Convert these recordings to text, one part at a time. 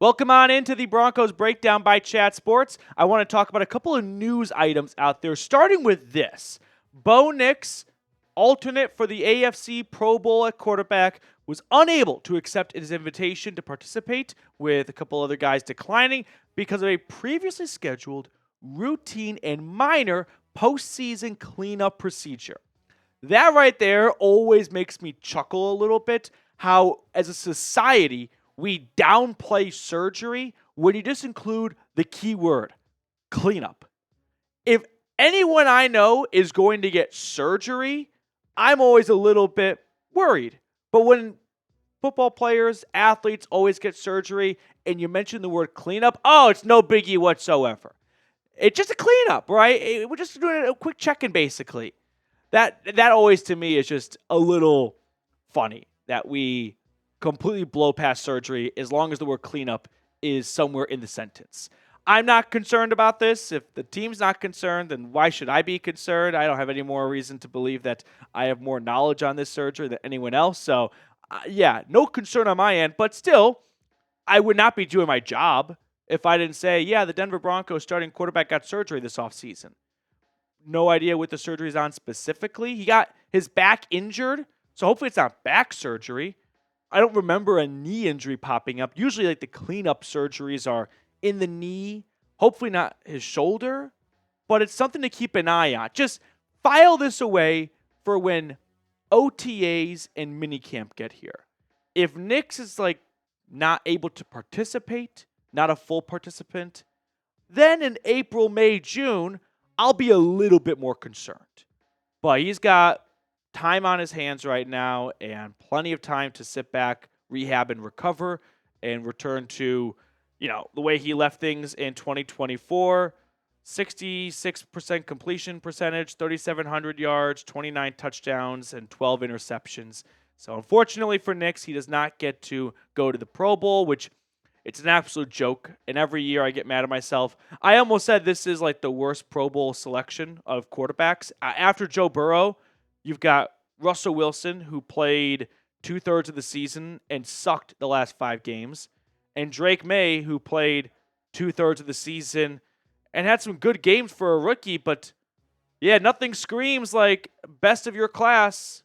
Welcome on into the Broncos Breakdown by Chat Sports. I want to talk about a couple of news items out there, starting with this. Bo Nix, alternate for the AFC Pro Bowl at quarterback, was unable to accept his invitation to participate, with a couple other guys declining because of a previously scheduled routine and minor postseason cleanup procedure. That right there always makes me chuckle a little bit, how as a society we downplay surgery when you just include the key word, cleanup. If anyone I know is going to get surgery, I'm always a little bit worried. But when football players, athletes always get surgery and you mention the word cleanup, oh, it's no biggie whatsoever. It's just a cleanup, right? We're just doing a quick check-in basically. That always to me is just a little funny that we completely blow past surgery as long as the word cleanup is somewhere in the sentence. I'm not concerned about this. If the team's not concerned, then why should I be concerned? I don't have any more reason to believe that I have more knowledge on this surgery than anyone else. So, no concern on my end. But still, I would not be doing my job if I didn't say, the Denver Broncos starting quarterback got surgery this offseason. No idea what the surgery is on specifically. He got his back injured, so hopefully it's not back surgery. I don't remember a knee injury popping up. Usually, like the cleanup surgeries are in the knee, hopefully not his shoulder, but it's something to keep an eye on. Just file this away for when OTAs and minicamp get here. If Nix is not able to participate, not a full participant, then in April, May, June, I'll be a little bit more concerned. But he's got time on his hands right now and plenty of time to sit back, rehab, and recover and return to, the way he left things in 2024. 66% completion percentage, 3,700 yards, 29 touchdowns, and 12 interceptions. So unfortunately for Nix, he does not get to go to the Pro Bowl, which it's an absolute joke. And every year I get mad at myself. I almost said this is the worst Pro Bowl selection of quarterbacks. After Joe Burrow, you've got Russell Wilson, who played 2/3 of the season and sucked the last 5 games. And Drake May, who played 2/3 of the season and had some good games for a rookie. But, nothing screams like best of your class.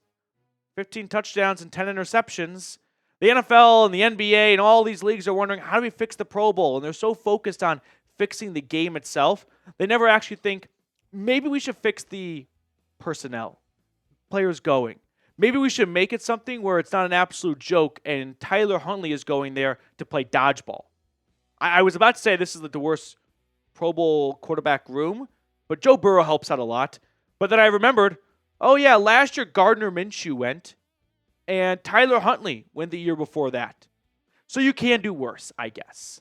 15 touchdowns and 10 interceptions. The NFL and the NBA and all these leagues are wondering, how do we fix the Pro Bowl? And they're so focused on fixing the game itself, they never actually think, maybe we should fix the personnel. Players going. Maybe we should make it something where it's not an absolute joke and Tyler Huntley is going there to play dodgeball. I was about to say this is the worst Pro Bowl quarterback room, but Joe Burrow helps out a lot. But then I remembered, last year Gardner Minshew went and Tyler Huntley went the year before that. So you can do worse, I guess.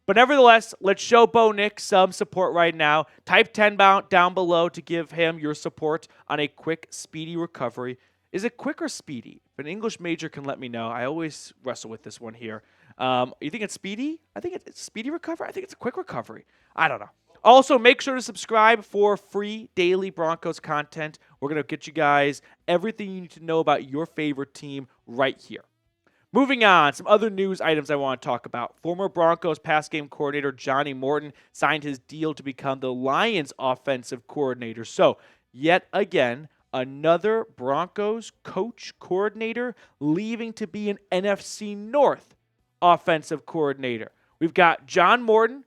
But nevertheless, let's show Bo Nix some support right now. Type 10 down below to give him your support on a quick, speedy recovery. Is it quick or speedy? If an English major can let me know. I always wrestle with this one here. You think it's speedy? I think it's speedy recovery. I think it's a quick recovery. I don't know. Also, make sure to subscribe for free daily Broncos content. We're going to get you guys everything you need to know about your favorite team right here. Moving on, some other news items I want to talk about. Former Broncos pass game coordinator Johnny Morton signed his deal to become the Lions offensive coordinator. So, yet again, another Broncos coach coordinator leaving to be an NFC North offensive coordinator. We've got John Morton,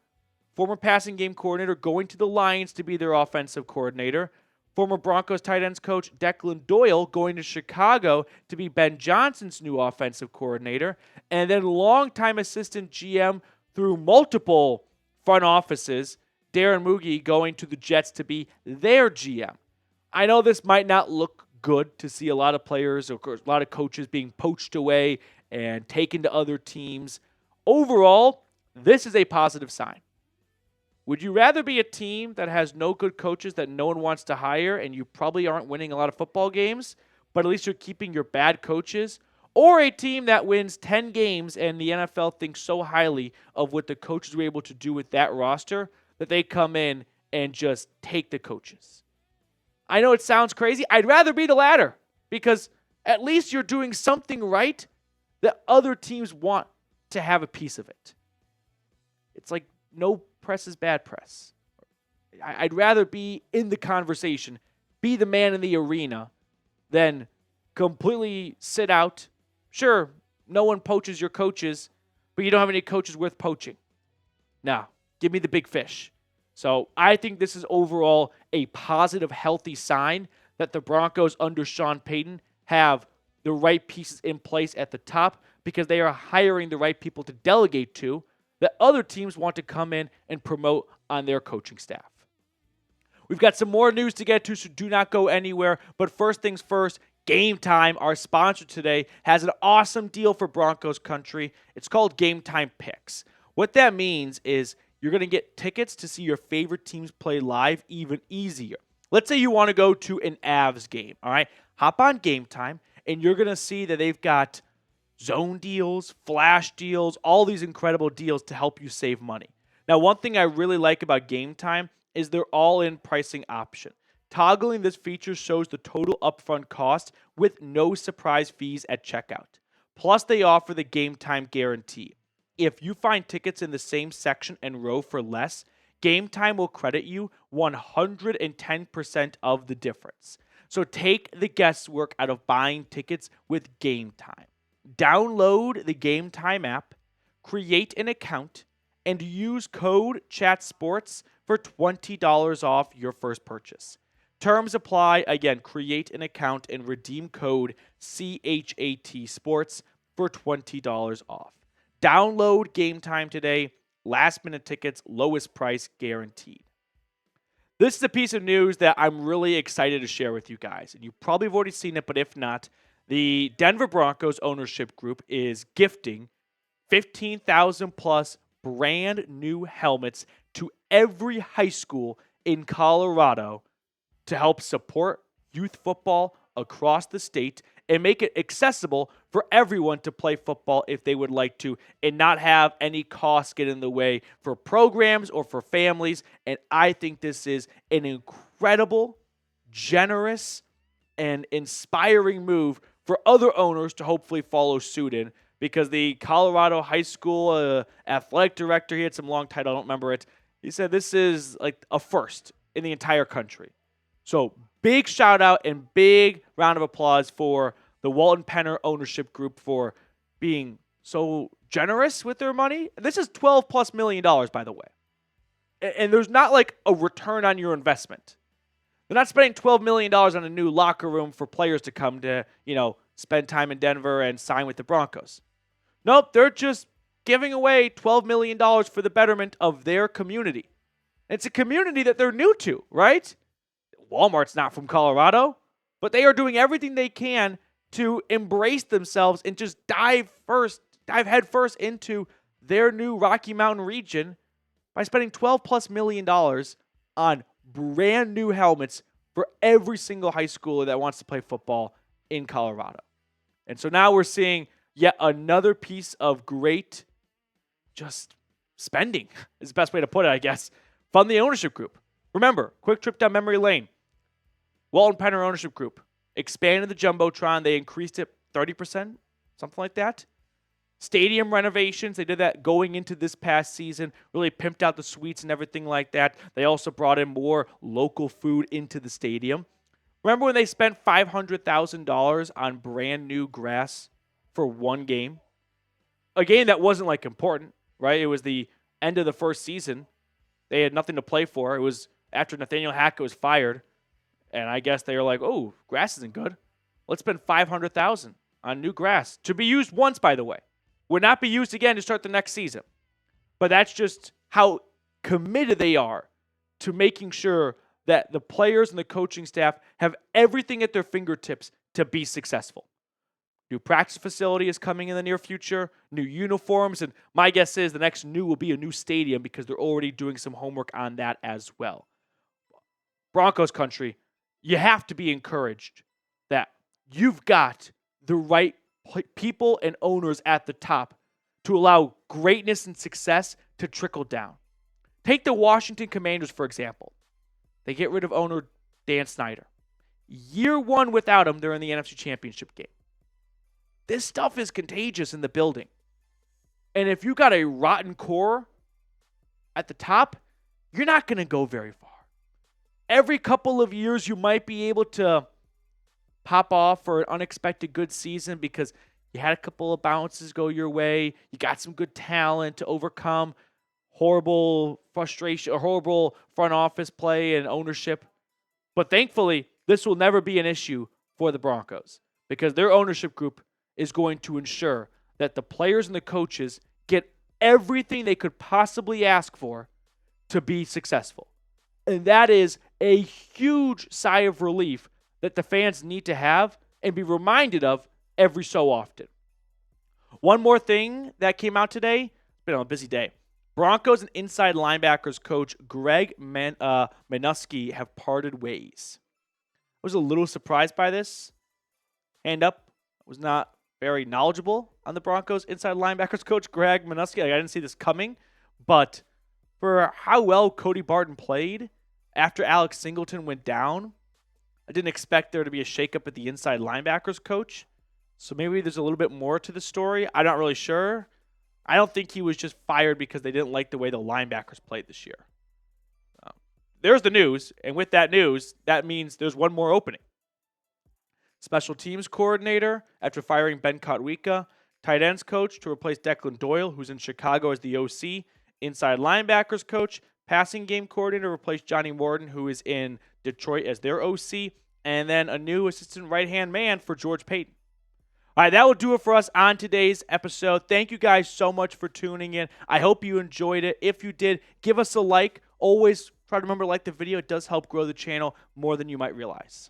former passing game coordinator, going to the Lions to be their offensive coordinator. Former Broncos tight ends coach Declan Doyle going to Chicago to be Ben Johnson's new offensive coordinator. And then longtime assistant GM through multiple front offices, Darren Mugi, going to the Jets to be their GM. I know this might not look good to see a lot of players or a lot of coaches being poached away and taken to other teams. Overall, this is a positive sign. Would you rather be a team that has no good coaches that no one wants to hire and you probably aren't winning a lot of football games, but at least you're keeping your bad coaches? Or a team that wins 10 games and the NFL thinks so highly of what the coaches were able to do with that roster that they come in and just take the coaches? I know it sounds crazy. I'd rather be the latter because at least you're doing something right that other teams want to have a piece of it. It's like no press is bad press. I'd rather be in the conversation, be the man in the arena, than completely sit out. Sure, no one poaches your coaches, but you don't have any coaches worth poaching. Now, give me the big fish. So I think this is overall a positive, healthy sign that the Broncos under Sean Payton have the right pieces in place at the top because they are hiring the right people to delegate to that other teams want to come in and promote on their coaching staff. We've got some more news to get to, so do not go anywhere. But first things first, Game Time, our sponsor today, has an awesome deal for Broncos Country. It's called Game Time Picks. What that means is you're going to get tickets to see your favorite teams play live even easier. Let's say you want to go to an Avs game, all right? Hop on Game Time, and you're going to see that they've got zone deals, flash deals, all these incredible deals to help you save money. Now, one thing I really like about Game Time is their all-in pricing option. Toggling this feature shows the total upfront cost with no surprise fees at checkout. Plus, they offer the Game Time guarantee. If you find tickets in the same section and row for less, Game Time will credit you 110% of the difference. So take the guesswork out of buying tickets with Game Time. Download the Game Time app, create an account, and use code CHATSPORTS for $20 off your first purchase. Terms apply. Again, create an account and redeem code CHAT Sports for $20 off. Download Game Time today. Last minute tickets, lowest price guaranteed. This is a piece of news that I'm really excited to share with you guys. And you probably have already seen it, but if not, the Denver Broncos ownership group is gifting 15,000 plus brand new helmets to every high school in Colorado to help support youth football across the state and make it accessible for everyone to play football if they would like to and not have any costs get in the way for programs or for families. And I think this is an incredible, generous, and inspiring move for other owners to hopefully follow suit in, because the Colorado high school athletic director, he had some long title, I don't remember it. He said this is like a first in the entire country. So big shout out and big round of applause for the Walton Penner ownership group for being so generous with their money. This is $12+ million, by the way. And there's not like a return on your investment. They're not spending $12 million on a new locker room for players to come to, spend time in Denver and sign with the Broncos. Nope, they're just giving away $12 million for the betterment of their community. It's a community that they're new to, right? Walmart's not from Colorado, but they are doing everything they can to embrace themselves and just dive head first into their new Rocky Mountain region by spending $12+ million on brand new helmets for every single high schooler that wants to play football in Colorado. And so now we're seeing yet another piece of great just spending is the best way to put it, I guess, from the ownership group. Remember, quick trip down memory lane. Walton Penner ownership group expanded the jumbotron. They increased it 30%, something like that. Stadium renovations, they did that going into this past season, really pimped out the suites and everything like that. They also brought in more local food into the stadium. Remember when they spent $500,000 on brand new grass for one game? A game that wasn't like important, right? It was the end of the first season. They had nothing to play for. It was after Nathaniel Hackett was fired. And I guess they were like, oh, grass isn't good. Let's spend $500,000 on new grass to be used once, by the way. Would not be used again to start the next season. But that's just how committed they are to making sure that the players and the coaching staff have everything at their fingertips to be successful. New practice facility is coming in the near future, new uniforms, and my guess is the next new will be a new stadium because they're already doing some homework on that as well. Broncos country, you have to be encouraged that you've got the right people and owners at the top to allow greatness and success to trickle down. Take the Washington Commanders, for example. They get rid of owner Dan Snyder. Year one without him, they're in the NFC Championship game. This stuff is contagious in the building. And if you got a rotten core, at the top, you're not going to go very far. Every couple of years, you might be able to pop off for an unexpected good season because you had a couple of bounces go your way. You got some good talent to overcome horrible frustration or horrible front office play and ownership. But thankfully, this will never be an issue for the Broncos because their ownership group is going to ensure that the players and the coaches get everything they could possibly ask for to be successful. And that is a huge sigh of relief that the fans need to have and be reminded of every so often. One more thing that came out today, it's been a busy day. Broncos and inside linebackers coach Greg Manusky have parted ways. I was a little surprised by this. Hand up, I was not very knowledgeable on the Broncos inside linebackers coach Greg Manusky. I didn't see this coming, but for how well Cody Barton played after Alex Singleton went down, I didn't expect there to be a shakeup at the inside linebackers coach. So maybe there's a little bit more to the story. I'm not really sure. I don't think he was just fired because they didn't like the way the linebackers played this year. There's the news, and with that news, that means there's one more opening. Special teams coordinator after firing Ben Kotwika, tight ends coach to replace Declan Doyle, who's in Chicago as the OC, inside linebackers coach, passing game coordinator to replace Johnny Morton, who is in Detroit as their OC, and then a new assistant right-hand man for George Payton. All right, that will do it for us on today's episode. Thank you guys so much for tuning in. I hope you enjoyed it. If you did, give us a like. Always try to remember to like the video. It does help grow the channel more than you might realize.